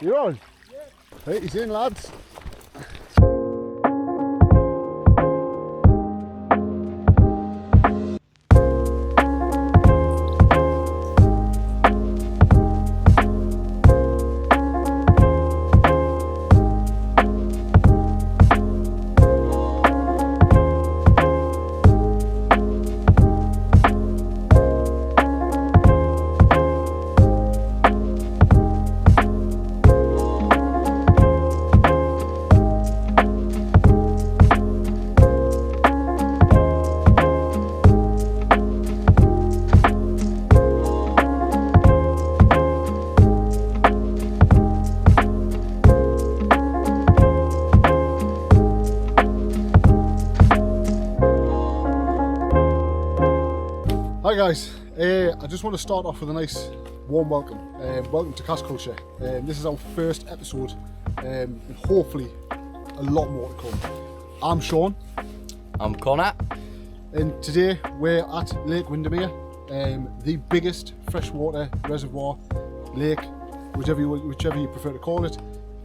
You're on? Yeah. Right, he's in, lads. Hi guys, I just want to start off with a nice warm welcome. Welcome to Cast Culture. This is our first episode and hopefully a lot more to come. I'm Sean. I'm Connor. And today we're at Lake Windermere, the biggest freshwater reservoir lake, whichever you prefer to call it,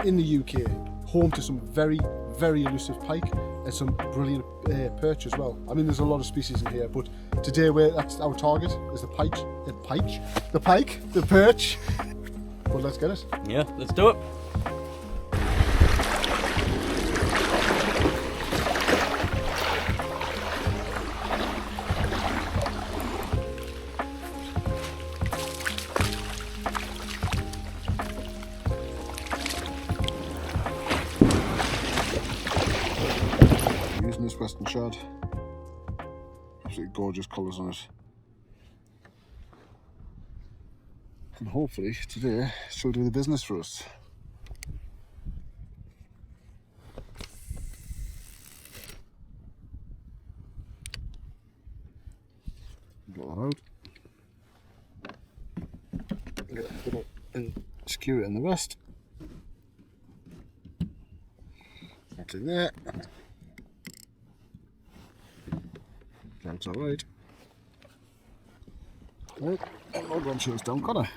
in the UK. Home to some very elusive pike and some brilliant perch as well. I mean, there's a lot of species in here, but today that's our target is the pike, the perch. But let's get it. Yeah, let's do it. Using this Western shad. Absolutely gorgeous colours on it. And hopefully today she'll do the business for us. Get that out. Get it and skew it in the rest. That's in there. That's alright. Right, I'm not going to chase down, can I?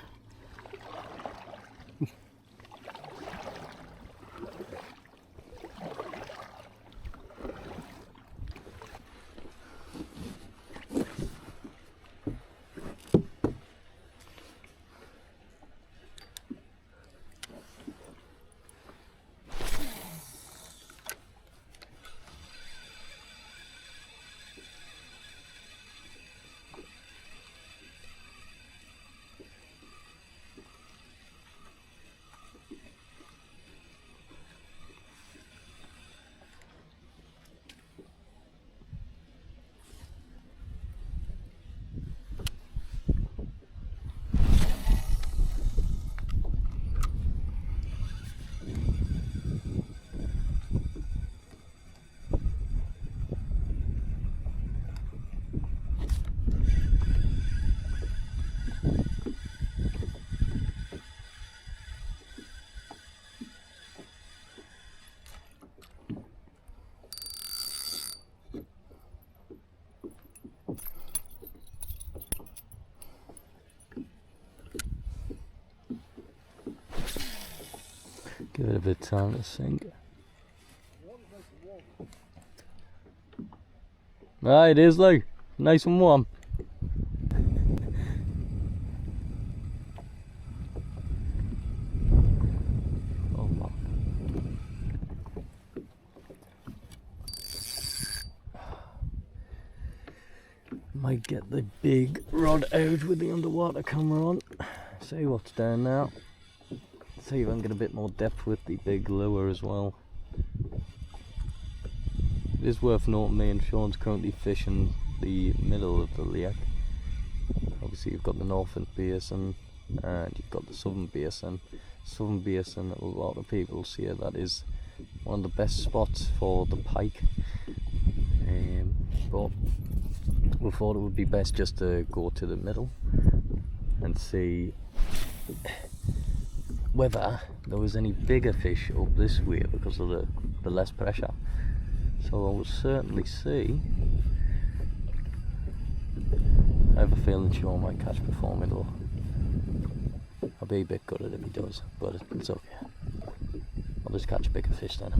Give it a bit of time to sink. Ah, it is like nice and warm. Oh my. Might get the big rod out with the underwater camera on. See what's down now. See if I can get a bit more depth with the big lure as well. It is worth noting me and Sean's currently fishing the middle of the lake. Obviously you've got the northern basin and you've got the southern basin. Southern basin, a lot of people see it, that is one of the best spots for the pike. But we thought it would be best just to go to the middle and see whether there was any bigger fish up this way because of the less pressure. So I will certainly see. I have a feeling Sean might catch before me though. I'll be a bit gutted if he does, but it's okay. I'll just catch a bigger fish then.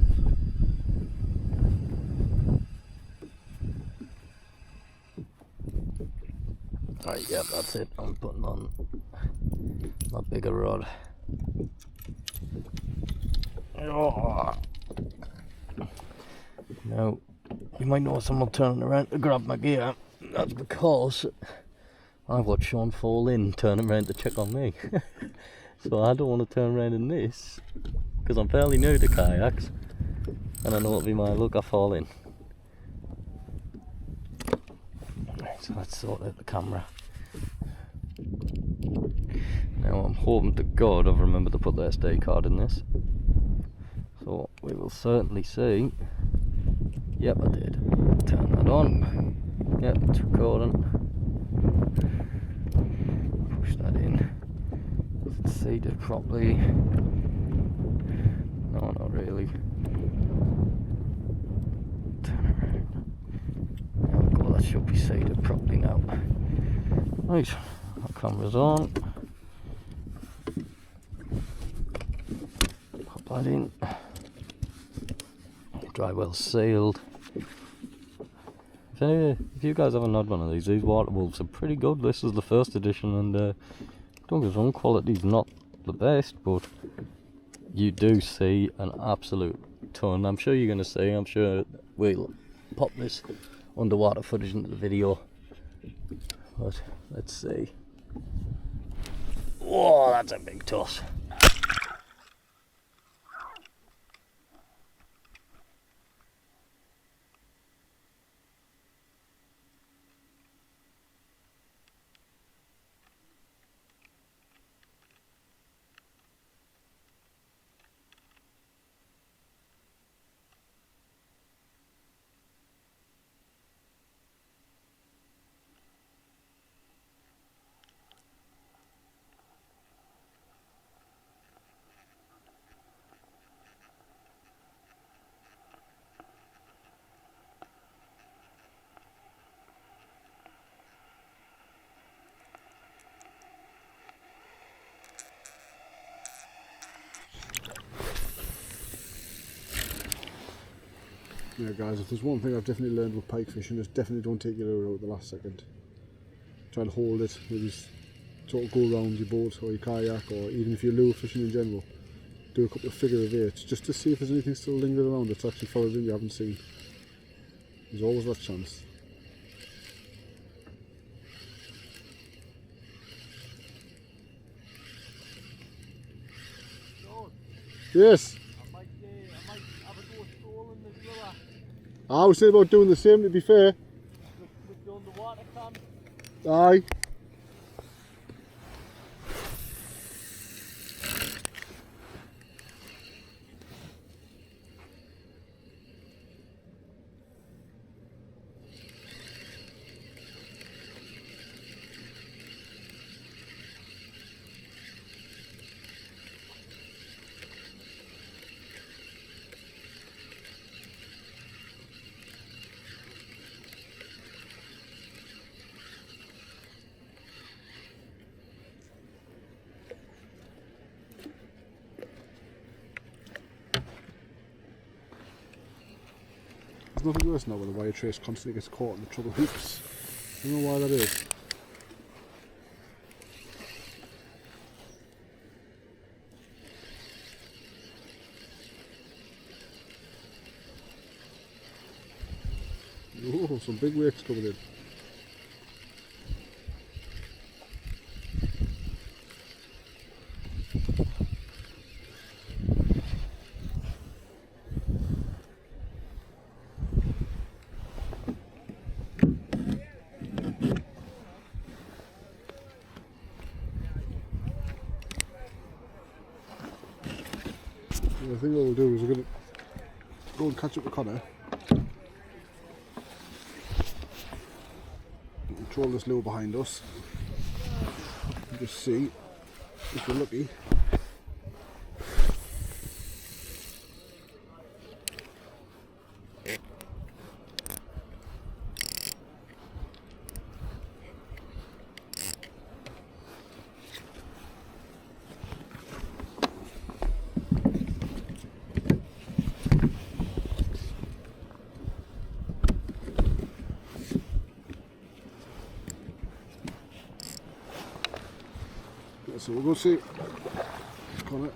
Right, yeah, that's it. I'm putting on my bigger rod. Oh. Now, you might notice I'm not turning around to grab my gear. That's because I've watched Sean fall in, turning around to check on me. So I don't want to turn around in this, because I'm fairly new to kayaks, and I know it'll be my luck I fall in. Right, so let's sort out the camera. Now I'm hoping to God I've remembered to put the SD card in this. So we will certainly see. Yep, I did. Turn that on. Yep, it's recording. Push that in. Is it seated properly? No, not really. Turn around. There we go, that should be seated properly now. Right, our camera's on. Pop that in. Dry well sealed. If you guys haven't had one of these water wolves are pretty good. This is the first edition, and don't get us wrong, quality's not the best, but you do see an absolute ton. I'm sure you're going to see, I'm sure we'll pop this underwater footage into the video, but let's see. Whoa, that's a big toss. Yeah guys, if there's one thing I've definitely learned with pike fishing, is definitely don't take your lure out at the last second. Try and hold it, maybe sort of go around your boat or your kayak, or even if you're lure fishing in general, do a couple of figure of eights just to see if there's anything still lingering around that's actually followed in you haven't seen. There's always that chance. Yes. I was saying about doing the same, to be fair. With the underwater cam. Aye. There's nothing worse now when the wire trace constantly gets caught in the trouble hoops. I don't know why that is. Oh, some big wakes coming in. I think what we'll do is we're going to go and catch up with Connor. Control this lure behind us. And just see if we're lucky. So we'll go see. Connor.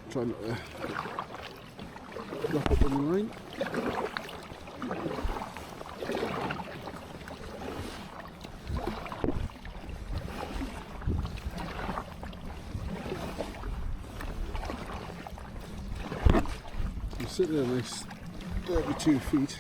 Try not to wrap up on the line. You sit there nice 32 feet.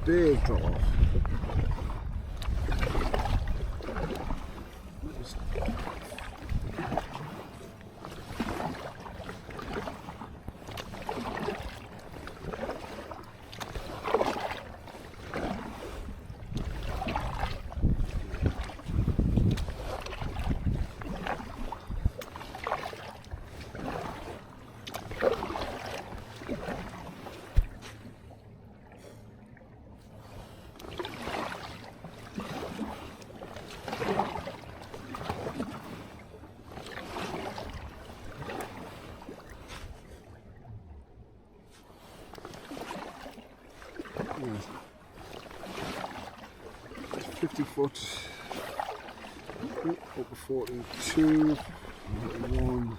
Big drop off. Yes. 50 foot, up to 42, 41.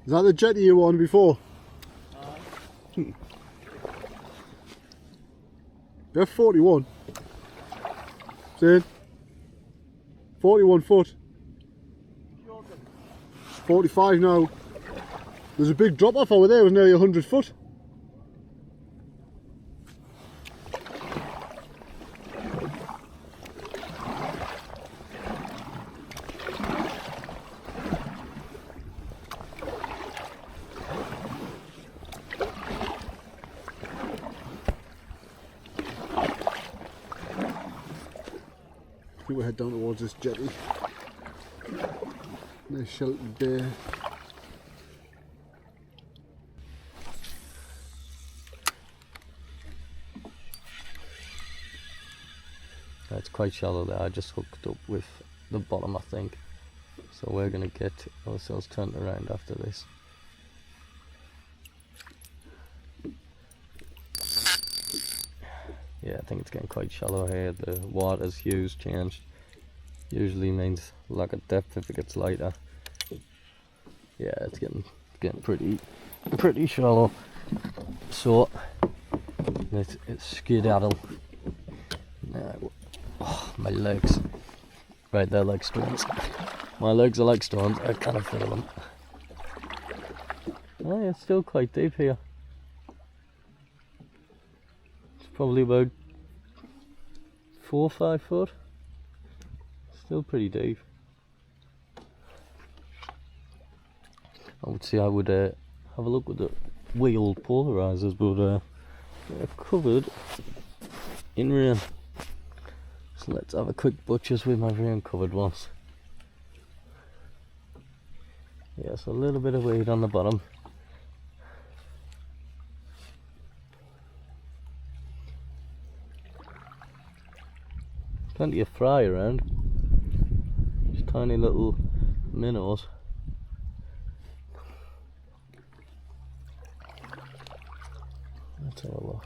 Is that the jetty you were on before? You have 41. See? 41 foot. 45 now. There's a big drop off over there, it was nearly 100 foot. I think we'll head down towards this jetty. Nice sheltered bay. It's quite shallow there. I just hooked up with the bottom, I think. So we're going to get ourselves turned around after this. Yeah, I think it's getting quite shallow here. The water's hue's changed. Usually means lack of depth if it gets lighter. Yeah, it's getting pretty shallow. So it's skedaddle. Oh, my legs. Right, they're like stones. My legs are like stones. I kind of feel them. Oh, yeah, it's still quite deep here. It's probably about 4 or 5 foot. Still pretty deep. I would say I would have a look with the wheel polarizers, but they're covered in rain. So let's have a quick butchers with my rain covered ones. Yeah, so a little bit of weight on the bottom. Plenty of fry around. Just tiny little minnows. Let's have a look.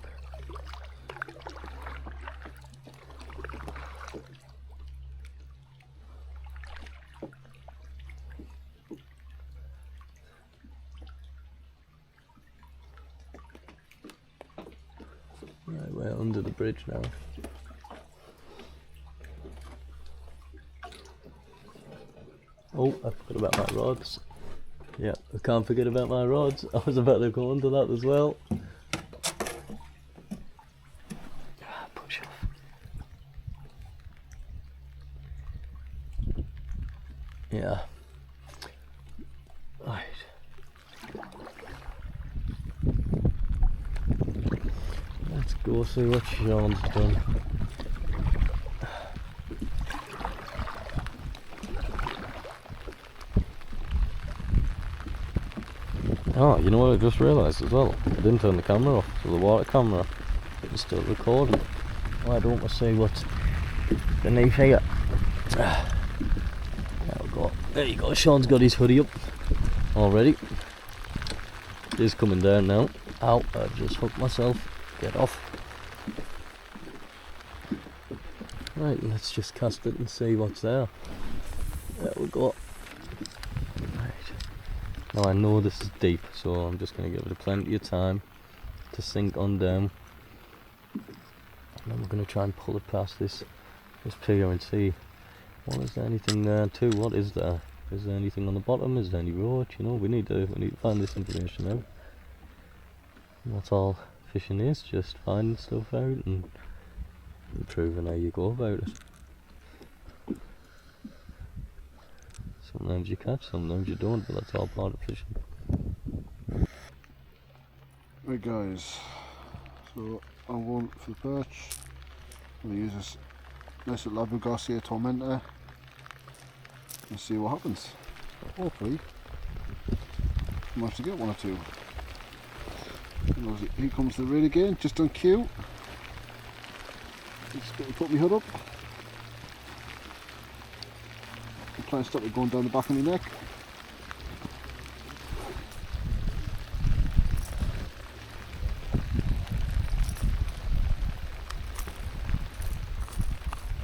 Right, we're under the bridge now. Oh, I forgot about my rods. Yeah, I can't forget about my rods. I was about to go under that as well. Push off. Yeah. Right. Let's go see what Sean's done. Oh, you know what I just realised as well? I didn't turn the camera off, so the water camera is still recording. Oh, I don't want to see what's beneath here. There we go. There you go, Sean's got his hoodie up already. It is coming down now. Ow, I've just hooked myself. Get off. Right, let's just cast it and see what's there. There we go. Now I know this is deep, so I'm just going to give it plenty of time to sink on down. And then we're going to try and pull it past this pier and see, well, is there anything there too? What is there? Is there anything on the bottom? Is there any roach? You know, we need to find this information out. And that's all fishing is, just finding stuff out and improving how you go about it. Sometimes you catch, sometimes you don't, but that's all part of fishing. Right guys, so I'm going for the perch. I'm going to use this nice little Garcia Tormentor and see what happens. Hopefully I manage to get one or two. And here comes the reel again, just on cue. Just got to put my hood up. I'll try and stop it going down the back of my neck.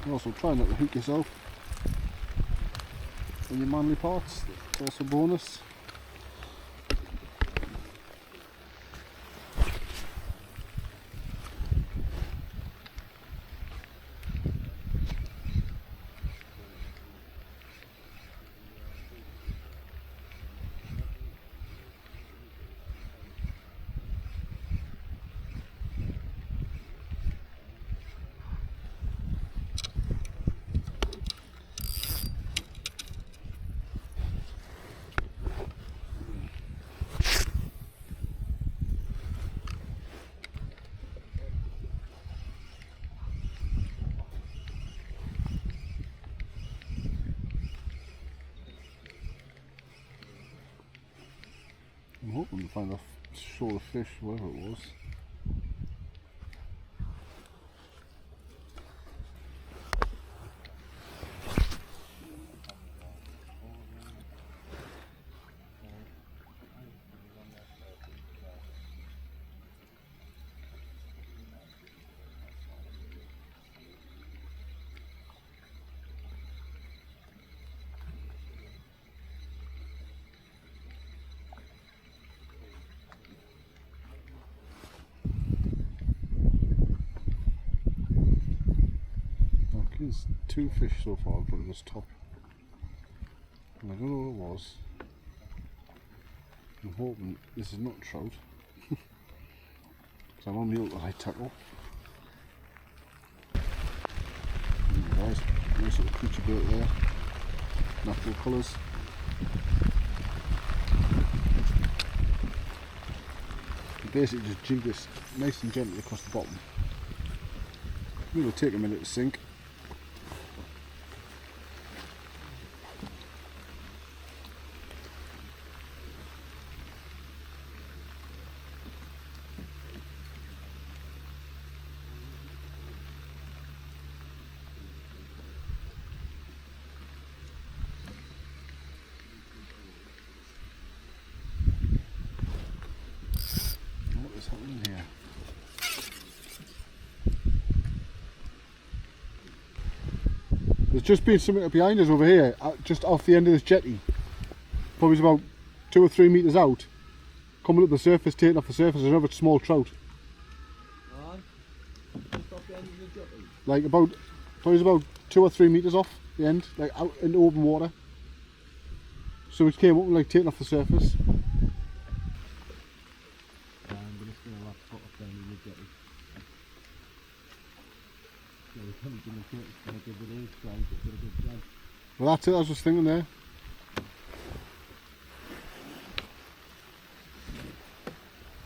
And also try not to hook yourself in your manly parts, it's also a bonus. I'm hoping to find a shoal fish, whatever it was. There's two fish so far, but it was top. And I don't know what it was. I'm hoping this is not trout. Because I'm on the ultralight tackle. Guys, nice little creature built there. Natural colours. You basically just jig this nice and gently across the bottom. It will take a minute to sink. There's just been something behind us over here, just off the end of this jetty. Probably about 2 or 3 metres out. Coming up the surface, taking off the surface, there's another small trout. Just off the end of the jetty? Like probably about 2 or 3 metres off the end, like out into open water. So it came up and like taking off the surface. I'm just going to have to put off down in the jetty. Well, that's it, I was just thinking there.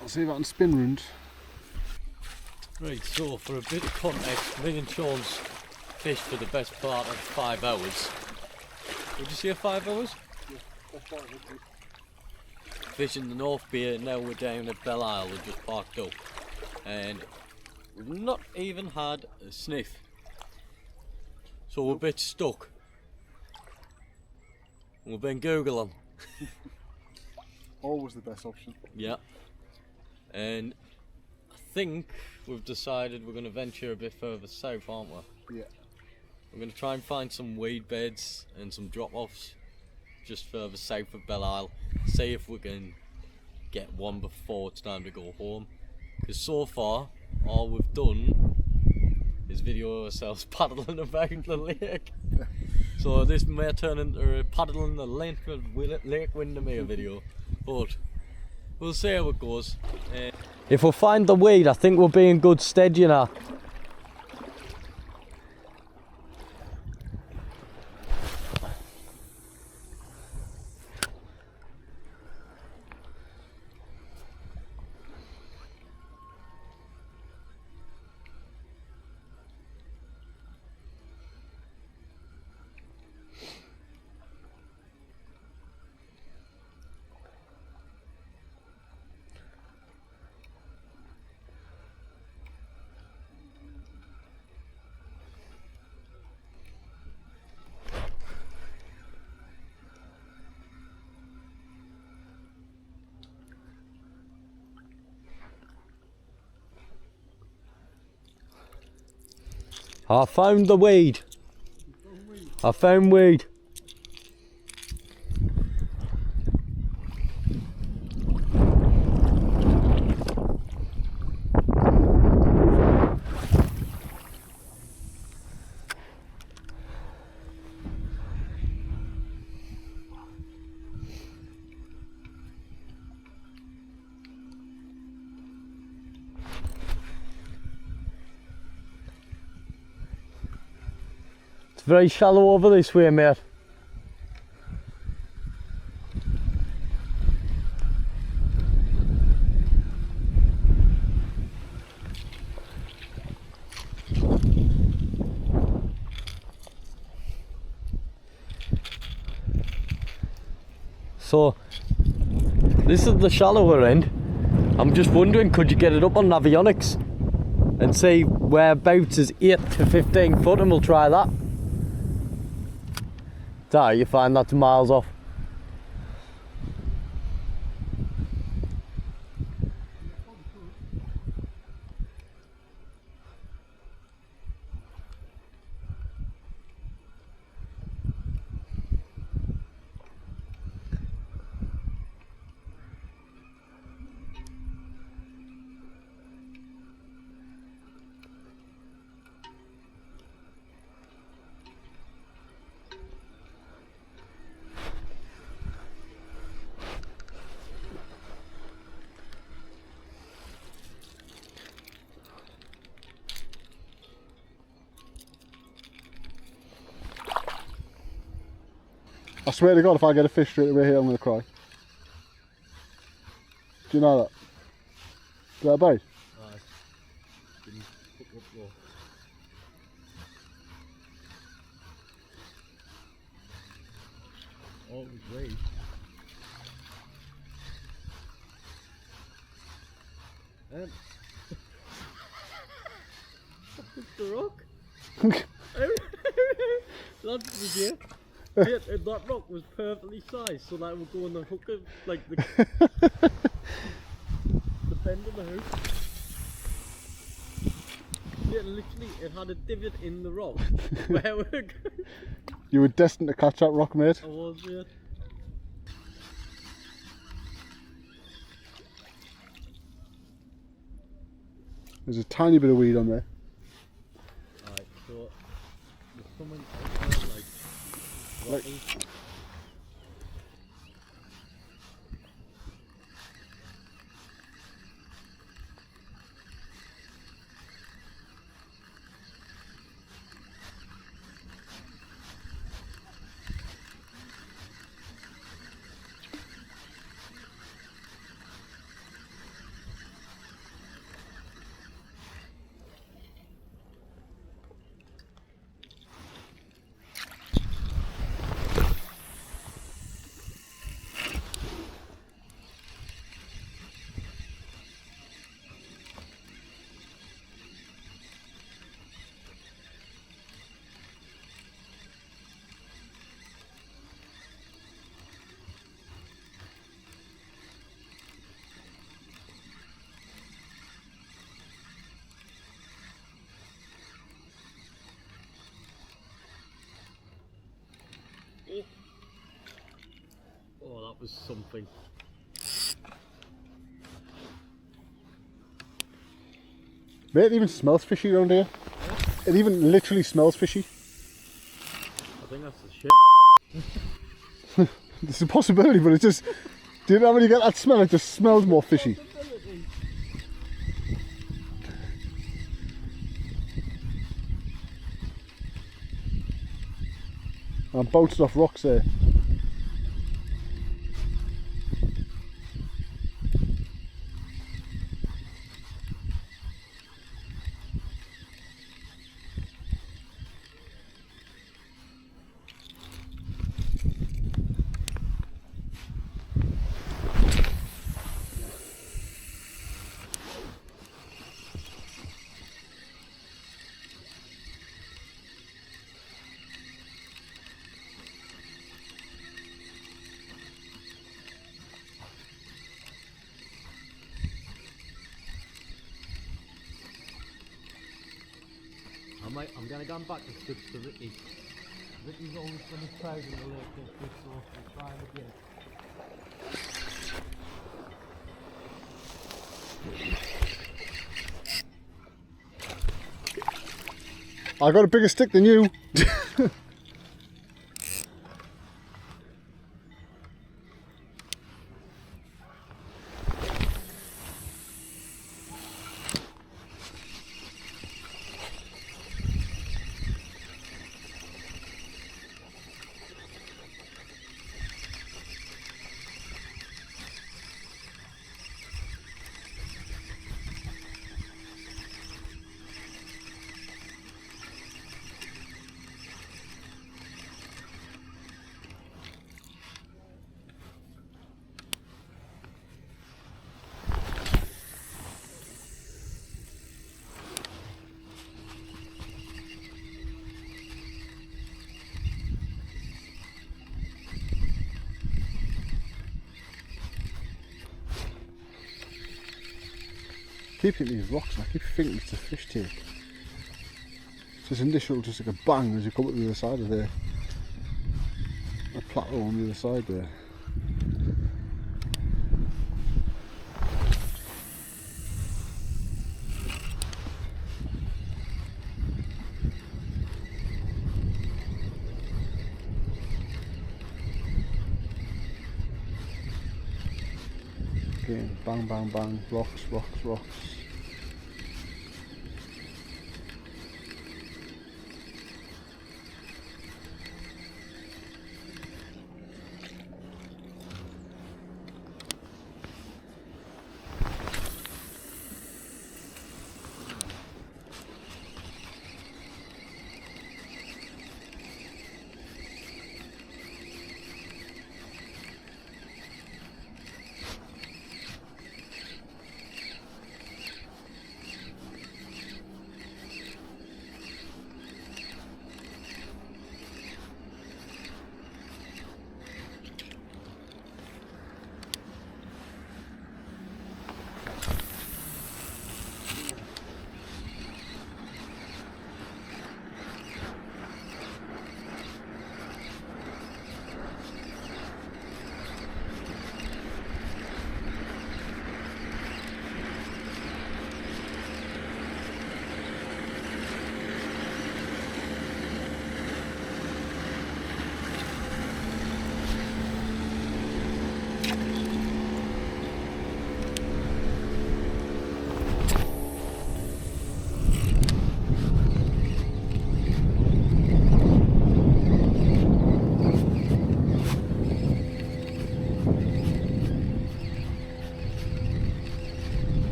I'll see if I can spin round. Right, so for a bit of context, me and Sean's fished for the best part of 5 hours. Would you say 5 hours? Yeah, that's fine. Fishing the North Bay, now we're down at Belle Isle, we've just parked up. And we've not even had a sniff. So we're a bit stuck. We've been Googling. Always the best option. Yeah. And I think we've decided we're going to venture a bit further south, aren't we? Yeah. We're going to try and find some weed beds and some drop-offs just further south of Belle Isle. See if we can get one before it's time to go home. Because so far, all we've done is video ourselves paddling about the lake. So this may turn into a paddling the length of Lake Windermere video. But we'll see how it goes. If we find the weed, I think we'll be in good stead, you know. I found the weed. I found weed. It's very shallow over this way, mate. So, this is the shallower end. I'm just wondering, could you get it up on Navionics and see whereabouts is 8 to 15 foot, and we'll try that. You find that's miles off. I swear to God, if I get a fish straight away here, I'm going to cry. Do you know that? Is that a bite? Oh, great. That's the rock. That's the that rock was perfectly sized, so that would go on the hook of like the bend of the hook. Yeah, literally, it had a divot in the rock where we're going. You were destined to catch that rock, mate. I was, yeah. There's a tiny bit of weed on there. Alright, so there's something out there, like rocky. Oh, that was something. Mate, it even smells fishy around here. It even literally smells fishy. I think that's the shit. It's a possibility, but it just... Do you know when you get that smell, it just smells more fishy. I'm bouncing off rocks there. I'm gonna go back to switch to Ricky. Ricky's always been a proud in the lake this fish, so we'll try him again. I got a bigger stick than you. Keep hitting these rocks and I keep thinking it's a fish take. It's initial, just like a bang as you come up the other side of there. A plateau on the other side there. Again, bang, bang, bang, rocks, rocks, rocks.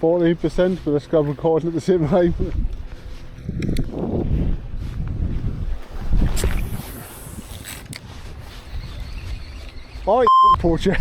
14%, but let's grab recording at the same time. Oh, you poacher.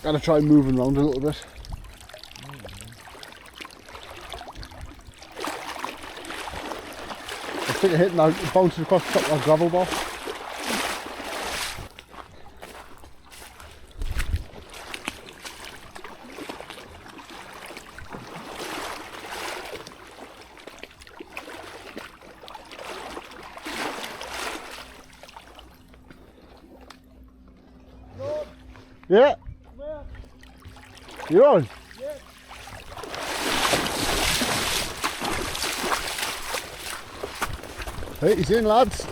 Gotta try moving around a little bit. I think I hit now, bouncing across the top of that gravel bar. Yeah. Where? You're on? Yeah. Hey, he's in, lads.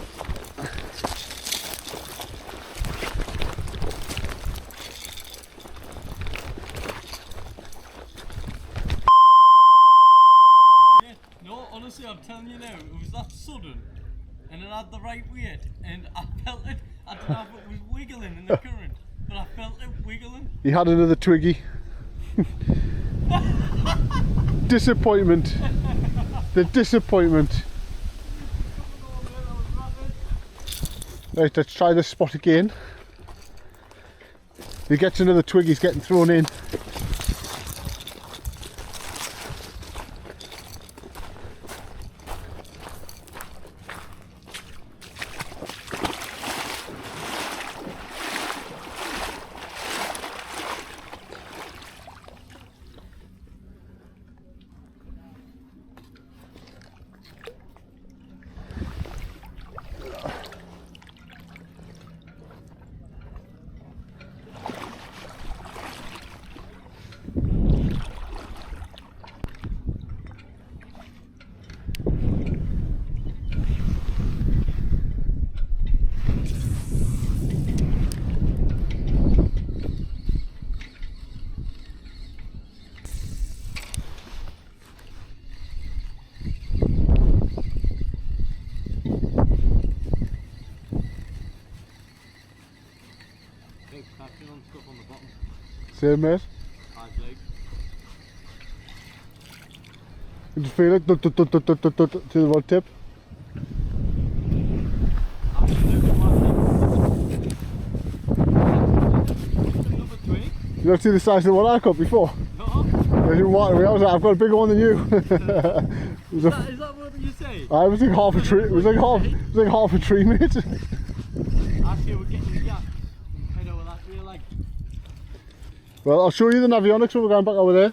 Yeah. No, honestly, I'm telling you now, it was that sudden, and it had the right weight, and I felt it. I don't know if it was wiggling in the current, but I felt it wiggling. He had another twiggy. Disappointment. The disappointment. Right, let's try this spot again. If he gets another twig, he's getting thrown in. Stuff on the bottom. Same, mate. I'd like. Did you feel it? To the rod tip. You don't see the size of the one I caught before? No. I didn't want it. I was like, I've got a bigger one than you. Is that what you say? I was like half a tree. It was like half a tree, mate. Actually, we're getting the gap. Head over that way, like. Well, I'll show you the navionics when we're going back over there.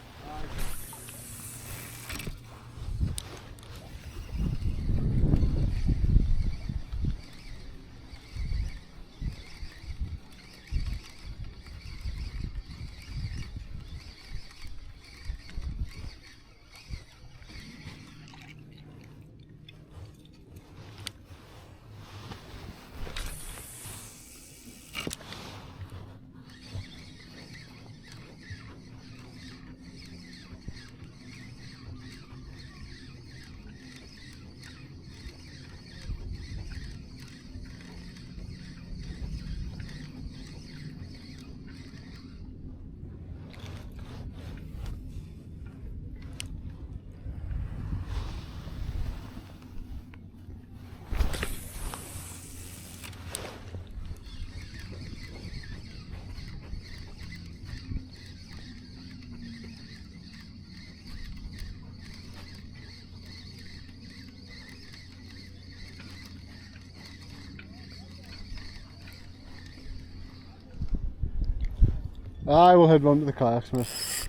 I will head round to the kayaks, mate.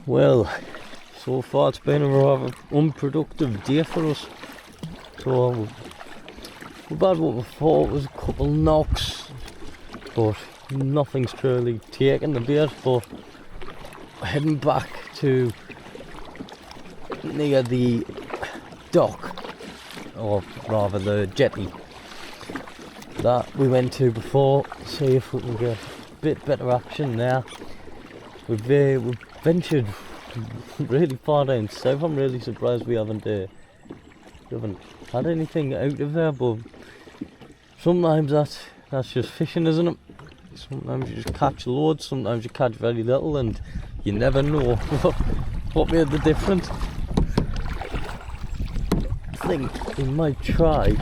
Well, so far it's been a rather unproductive day for us. So we've had what we thought was a couple knocks, but nothing's truly taken the bait. But we're heading back to near the dock, or rather the jetty, that we went to before. See if we can get a bit better action there. We've ventured really far down south. I'm really surprised we haven't had anything out of there, but sometimes that's just fishing, isn't it? Sometimes you just catch loads, sometimes you catch very little, and you never know what made the difference. I think we might try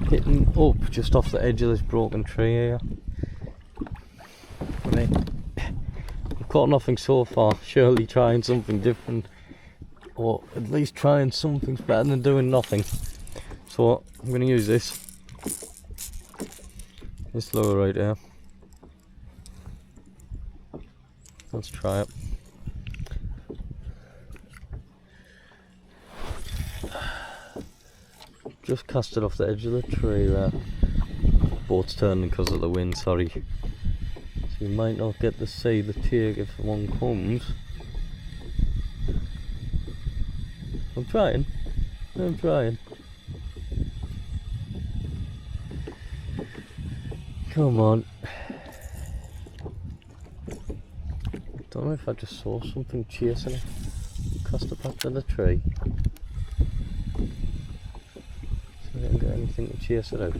hitting up just off the edge of this broken tree here. I mean, we've caught nothing so far. Surely trying something different, or at least trying something's better than doing nothing. So I'm going to use this lure right here. Let's try it. Just cast it off the edge of the tree there. Boat's turning because of the wind, sorry. So you might not get to see the take if one comes. I'm trying. Come on. Don't know if I just saw something chasing it. Cast it back to the tree. I didn't get anything to chase it out.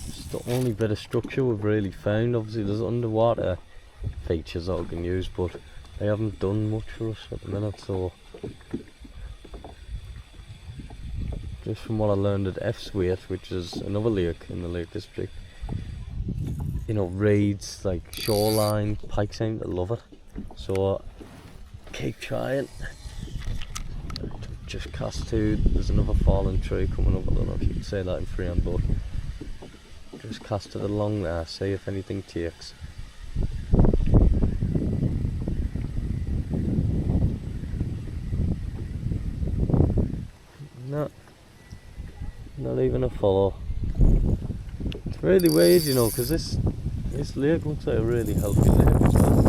It's the only bit of structure we've really found. Obviously there's underwater features that we can use, but they haven't done much for us at the minute, so just from what I learned at F-Swaite, which is another lake in the Lake District, you know, reeds, like shoreline, pike seem to love it. So keep trying. Just cast to, there's another fallen tree coming up. I don't know if you can say that in freehand, but just cast it along there, see if anything takes. No, not even a follow. It's really weird, you know, because this lake looks like a really healthy lake as well.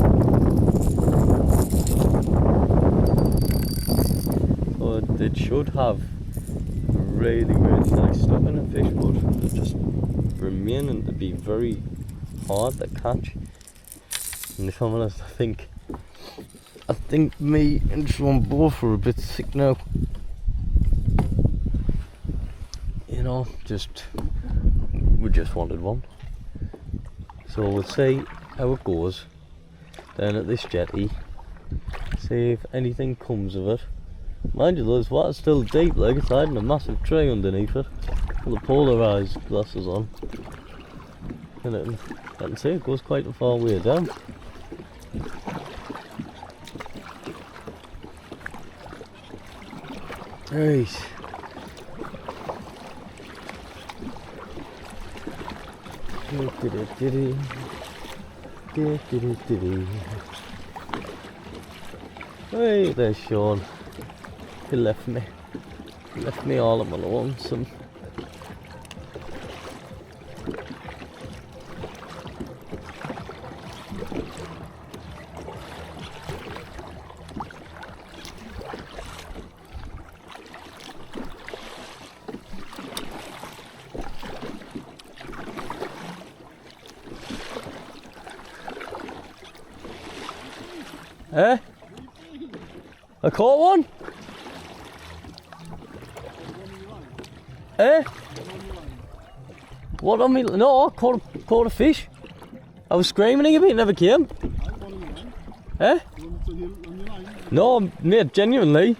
So it should have really nice stuff in it, fish, but they're just remaining to be very hard to catch. And if I'm honest, I think me and Sean both are a bit sick now. You know, we just wanted one. So we'll see how it goes down at this jetty, see if anything comes of it. Mind you though, this water's still deep, like it's hiding a massive tree underneath it with the polarised glasses on. And I can see it goes quite a far way down. Right. Hey, there's Sean. He left me all on my lonesome. Eh? I caught one? Eh? What on me? No, I caught a fish. I was screaming at him, he never came. Eh? No, mate, genuinely.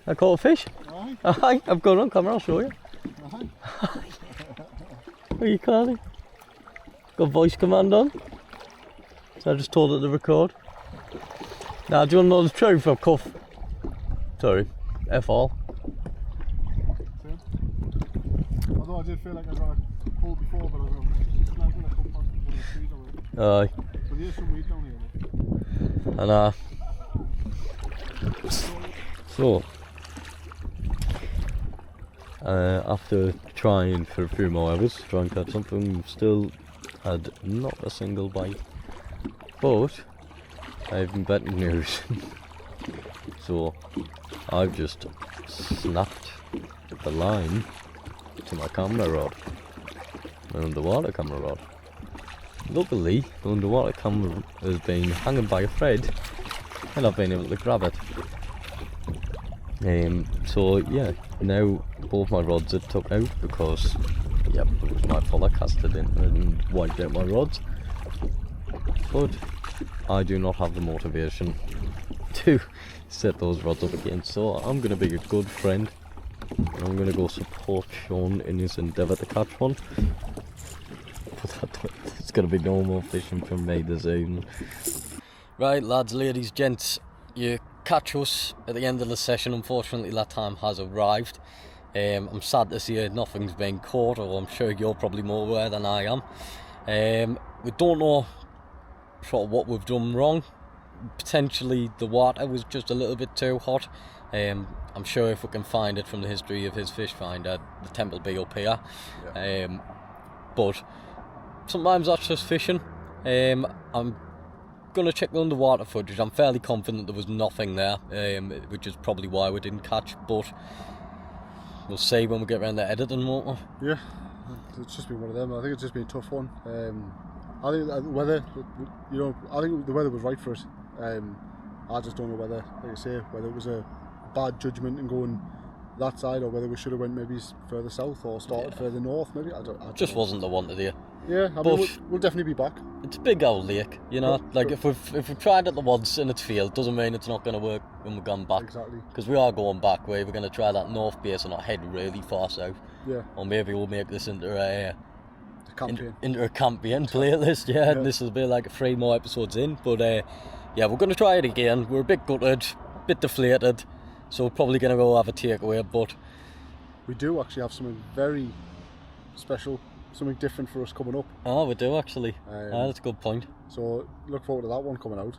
I caught a fish. Aye, I've got it on camera, I'll show you. What are you calling? Got voice command on. So I just told it to record. Now, do you want to know the truth or cuff? Sorry, F all. Although I did feel like I got a pull before, but I was it's not going to come past one of the trees already. Aye. But there's some weed down here. And so after trying for a few more hours to try and catch something, we've still had not a single bite. But I have even better news. So I've just snapped the line to my camera rod, my underwater camera rod. Luckily, the underwater camera has been hanging by a thread and I've been able to grab it. So yeah, now both my rods are took out because, yep, it was my fault. I casted in and wiped out my rods. But I do not have the motivation to set those rods up again, so I'm going to be a good friend and I'm going to go support Sean in his endeavour to catch one. But it's going to be no more fishing from me this evening. Right, lads, ladies, gents, you catch us at the end of the session. Unfortunately, that time has arrived. I'm sad to see nothing's been caught, or I'm sure you're probably more aware than I am. We don't know sort of what we've done wrong. Potentially the water was just a little bit too hot. I'm sure if we can find it from the history of his fish finder, the tempt will be up here. Yeah. But sometimes that's just fishing. I'm going to check the underwater footage. I'm fairly confident there was nothing there, which is probably why we didn't catch, but we'll see when we get around the editing, won't we? Yeah, it's just been one of them. I think it's just been a tough one. I think the weather, I think the weather was right for it. I just don't know whether, like I say, whether it was a bad judgment in going that side, or whether we should have went maybe further south or started further north. Maybe I don't just know. Wasn't the one to do. Yeah, I mean, we'll definitely be back. It's a big old lake, you know. Yeah, like if we've tried it once and it's failed, doesn't mean it's not going to work when we're going back. Exactly. Because we are going back. We're going to try that north base and not head really far south. Yeah. Or maybe we'll make this into a campaign playlist. Yeah, and this will be like 3 more episodes in. But yeah, we're going to try it again. We're a bit gutted, a bit deflated, so we're probably going to go have a takeaway. But we do actually have something very special, something different for us coming up. Oh, we do actually. That's a good point. So look forward to that one coming out,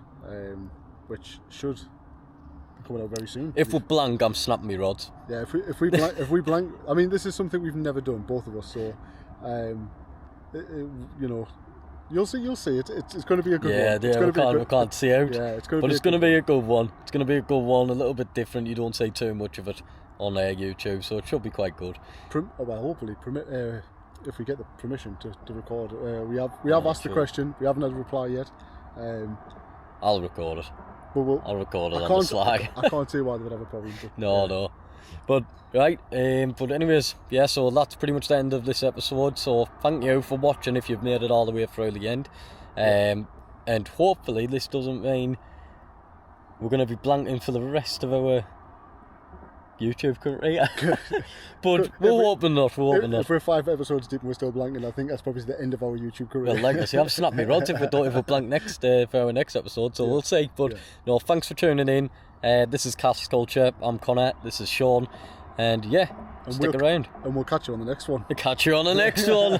which should be coming out very soon. If we're blank, I'm snapping my rods. Yeah, if we blank, I mean, this is something we've never done, both of us. So, you know, you'll see. It's going to be a good one. Yeah, we can't see out. Yeah, it's going to be a good one. It's going to be a good one. A little bit different. You don't see too much of it on YouTube, so it should be quite good. Well, hopefully, if we get the permission to record. We have asked the question. We haven't had a reply yet. I'll record it. I'll record it on the sly. I can't see why they would have a problem. But, no. But right, but anyways, yeah, so that's pretty much the end of this episode. So thank you for watching if you've made it all the way through the end. And hopefully this doesn't mean we're going to be blanking for the rest of our YouTube career. But we're hoping not. If we're 5 episodes deep and we're still blanking, I think that's probably the end of our YouTube career. Well, like I say, I've snapped my rods if we're blank next for our next episode, so we'll see. But no, thanks for tuning in. This is Cast Culture. I'm Connor. This is Sean. And yeah, stick around. And we'll catch you on the next one. Catch you on the next one.